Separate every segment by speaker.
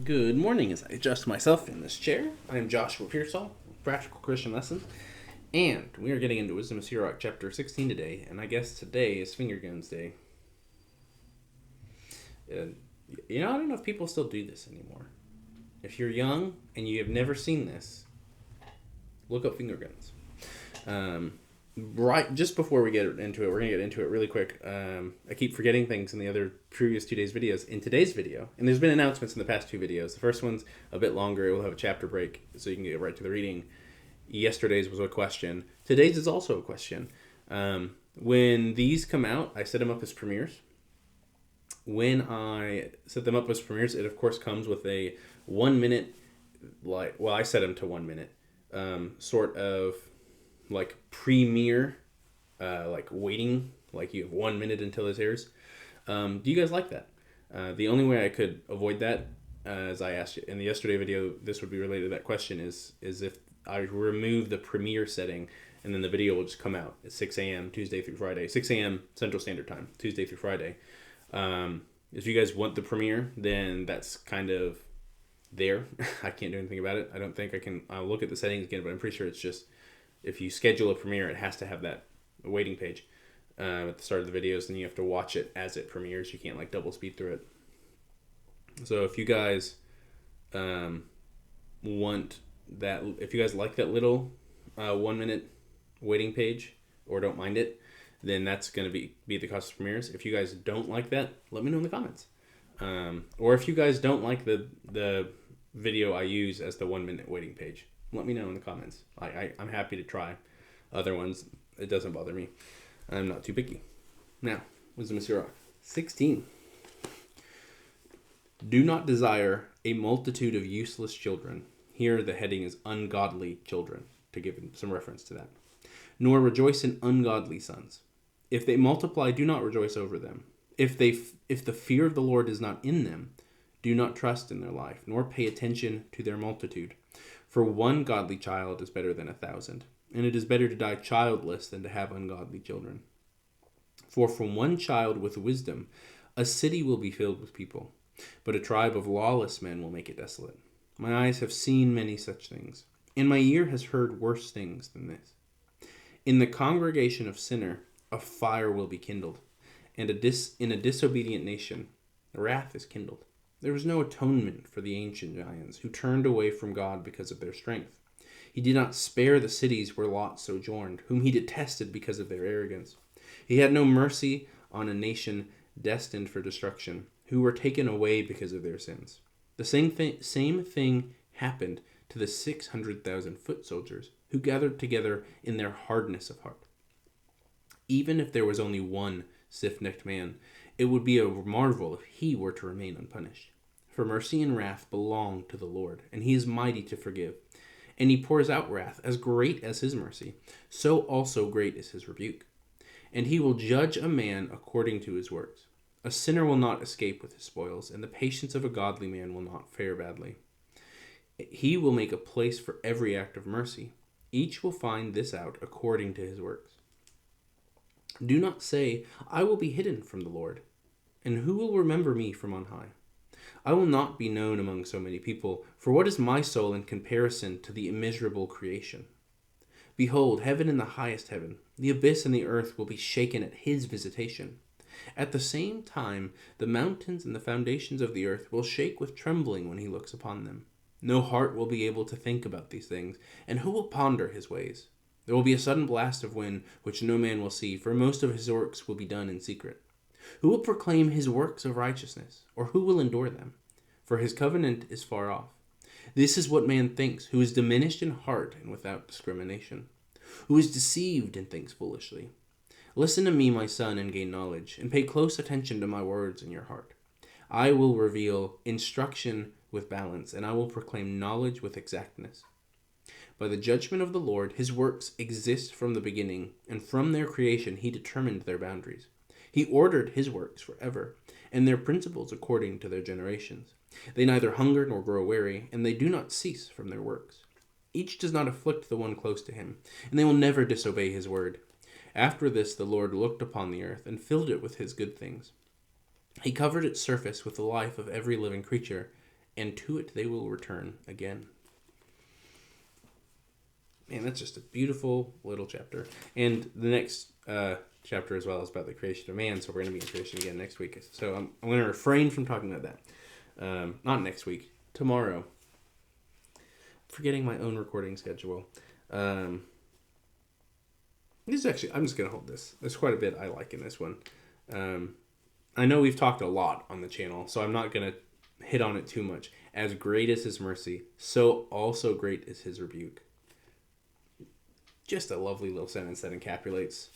Speaker 1: Good morning. As I adjust myself in this chair, I am Joshua Pearsall, Practical Christian Lessons, and we are getting into Wisdom of Sirach chapter 16 today, and I guess today is Finger Guns Day. I don't know if people still do this anymore. If you're young and you have never seen this, look up finger guns. Right, just before we get into it, we're going to get into it really quick. I keep forgetting things in the other previous 2 days' videos. In today's video, and there's been announcements in the past 2 videos. The first one's a bit longer. It will have a chapter break, so you can get right to the reading. Yesterday's was a question. Today's is also a question. When these come out, I set them up as premieres. When I set them up as premieres, it of course comes with a 1 minute, I set them to 1 minute, sort of like premiere, like waiting, like you have 1 minute until this airs. Do you guys like that? The only way I could avoid that, as I asked you in the yesterday video, this would be related to that question, is if I remove the premiere setting, and then the video will just come out at 6 a.m. Tuesday through Friday, 6 a.m. Central Standard Time, Tuesday through Friday. If you guys want the premiere, then that's kind of there. I can't do anything about it. I don't think I can. I'll look at the settings again, but I'm pretty sure it's just if you schedule a premiere, it has to have that waiting page at the start of the videos, and you have to watch it as it premieres. You can't like double speed through it. So if you guys want that, if you guys like that little 1 minute waiting page or don't mind it, then that's going to be the cost of premieres. If you guys don't like that, let me know in the comments. Or if you guys don't like the video I use as the 1 minute waiting page, let me know in the comments. I'm happy to try other ones. It doesn't bother me. I'm not too picky. Now, Wisdom of Sirach 16. Do not desire a multitude of useless children. Here the heading is ungodly children, to give some reference to that. Nor rejoice in ungodly sons. If they multiply, do not rejoice over them. If the fear of the Lord is not in them, do not trust in their life, nor pay attention to their multitude. For one godly child is better than 1,000, and it is better to die childless than to have ungodly children. For from one child with wisdom, a city will be filled with people, but a tribe of lawless men will make it desolate. My eyes have seen many such things, and my ear has heard worse things than this. In the congregation of sinner, a fire will be kindled, and in a disobedient nation, wrath is kindled. There was no atonement for the ancient giants who turned away from God because of their strength. He did not spare the cities where Lot sojourned, whom he detested because of their arrogance. He had no mercy on a nation destined for destruction, who were taken away because of their sins. The same thing happened to the 600,000 foot soldiers who gathered together in their hardness of heart. Even if there was only one stiff-necked man, it would be a marvel if he were to remain unpunished. For mercy and wrath belong to the Lord, and he is mighty to forgive. And he pours out wrath as great as his mercy, so also great is his rebuke. And he will judge a man according to his works. A sinner will not escape with his spoils, and the patience of a godly man will not fare badly. He will make a place for every act of mercy. Each will find this out according to his works. Do not say, I will be hidden from the Lord, and who will remember me from on high? I will not be known among so many people, for what is my soul in comparison to the immeasurable creation? Behold, heaven and the highest heaven, the abyss and the earth will be shaken at his visitation. At the same time, the mountains and the foundations of the earth will shake with trembling when he looks upon them. No heart will be able to think about these things, and who will ponder his ways? There will be a sudden blast of wind, which no man will see, for most of his works will be done in secret. Who will proclaim his works of righteousness, or who will endure them? For his covenant is far off. This is what man thinks, who is diminished in heart and without discrimination, who is deceived and thinks foolishly. Listen to me, my son, and gain knowledge, and pay close attention to my words in your heart. I will reveal instruction with balance, and I will proclaim knowledge with exactness. By the judgment of the Lord, his works exist from the beginning, and from their creation he determined their boundaries. He ordered his works forever, and their principles according to their generations. They neither hunger nor grow weary, and they do not cease from their works. Each does not afflict the one close to him, and they will never disobey his word. After this the Lord looked upon the earth, and filled it with his good things. He covered its surface with the life of every living creature, and to it they will return again. Man, that's just a beautiful little chapter. And the next chapter as well is about the creation of man, so we're going to be in creation again next week. So I'm going to refrain from talking about that. Not next week, tomorrow. Forgetting my own recording schedule. This is actually, I'm just going to hold this. There's quite a bit I like in this one. I know we've talked a lot on the channel, so I'm not going to hit on it too much. As great is his mercy, so also great is his rebuke. Just a lovely little sentence that encapsulates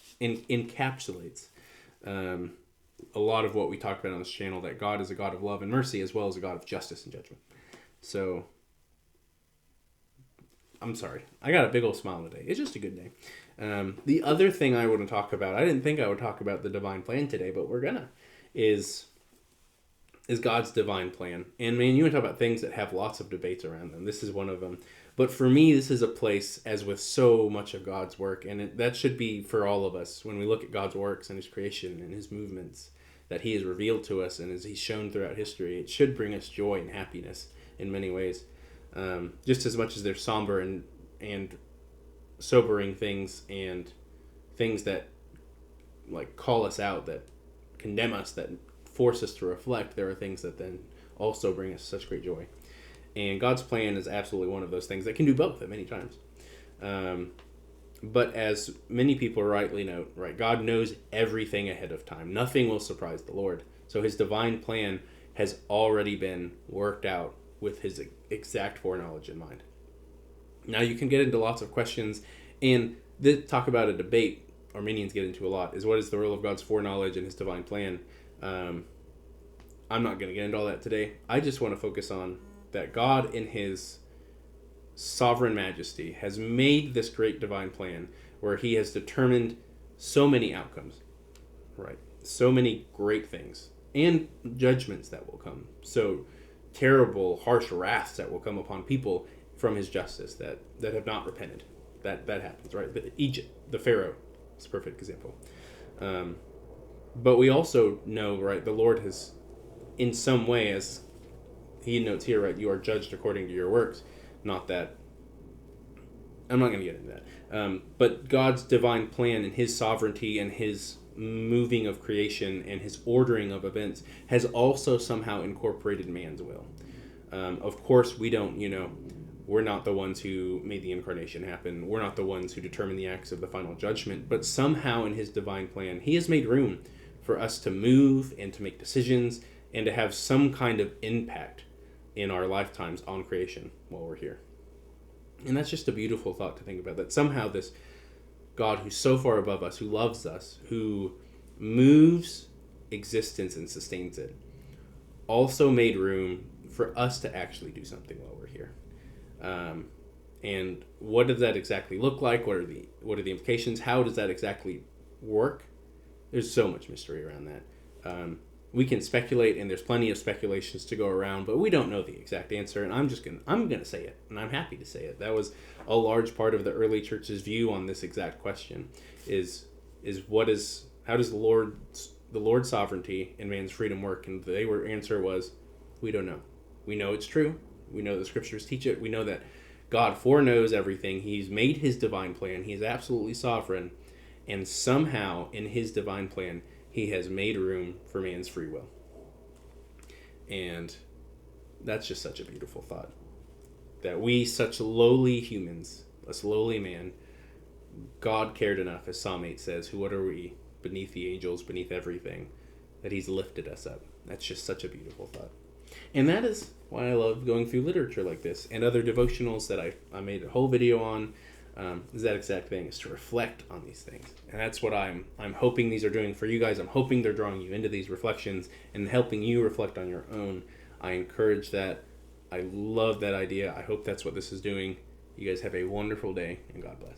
Speaker 1: a lot of what we talked about on this channel, that God is a God of love and mercy as well as a God of justice and judgment. So, I'm sorry. I got a big old smile today. It's just a good day. The other thing I want to talk about, I didn't think I would talk about the divine plan today, but we're gonna, is God's divine plan. And man, you want to talk about things that have lots of debates around them. This is one of them. But for me, this is a place, as with so much of God's work, and that should be for all of us, when we look at God's works and his creation and his movements that he has revealed to us and as he's shown throughout history, it should bring us joy and happiness in many ways. Just as much as they're somber and sobering things and things that like call us out, that condemn us, that force us to reflect, there are things that then also bring us such great joy. And God's plan is absolutely one of those things that can do both at many times. But as many people rightly note, right, God knows everything ahead of time. Nothing will surprise the Lord. So his divine plan has already been worked out with his exact foreknowledge in mind. Now you can get into lots of questions, and talk about a debate Armenians get into a lot, is what is the role of God's foreknowledge and his divine plan. I'm not going to get into all that today. I just want to focus on that God in his sovereign majesty has made this great divine plan where he has determined so many outcomes, right? So many great things and judgments that will come. So terrible, harsh wraths that will come upon people from his justice that have not repented. That happens, right? The Pharaoh is a perfect example. But we also know, right, the Lord has, in some way, as he notes here, right, you are judged according to your works. Not that, I'm not going to get into that. But God's divine plan and his sovereignty and his moving of creation and his ordering of events has also somehow incorporated man's will. Of course, we don't, we're not the ones who made the incarnation happen. We're not the ones who determine the acts of the final judgment. But somehow in his divine plan, he has made room for us to move and to make decisions and to have some kind of impact in our lifetimes on creation while we're here. And that's just a beautiful thought to think about, that somehow this God who's so far above us, who loves us, who moves existence and sustains it, also made room for us to actually do something while we're here. And what does that exactly look like? What are the implications? How does that exactly work? There's so much mystery around that. We can speculate, and there's plenty of speculations to go around, but we don't know the exact answer, and I'm gonna say it, and I'm happy to say it. That was a large part of the early church's view on this exact question, how does the Lord's sovereignty and man's freedom work? And their answer was, we don't know. We know it's true. We know the scriptures teach it. We know that God foreknows everything. He's made his divine plan. He's absolutely sovereign, and somehow in his divine plan, he has made room for man's free will. And that's just such a beautiful thought. That we, such lowly humans, us lowly man, God cared enough, as Psalm 8 says, what are we beneath the angels, beneath everything, that he's lifted us up. That's just such a beautiful thought. And that is why I love going through literature like this and other devotionals that I made a whole video on. Is that exact thing, is to reflect on these things. And that's what I'm hoping these are doing for you guys. I'm hoping they're drawing you into these reflections and helping you reflect on your own. I encourage that. I love that idea. I hope that's what this is doing. You guys have a wonderful day, and God bless.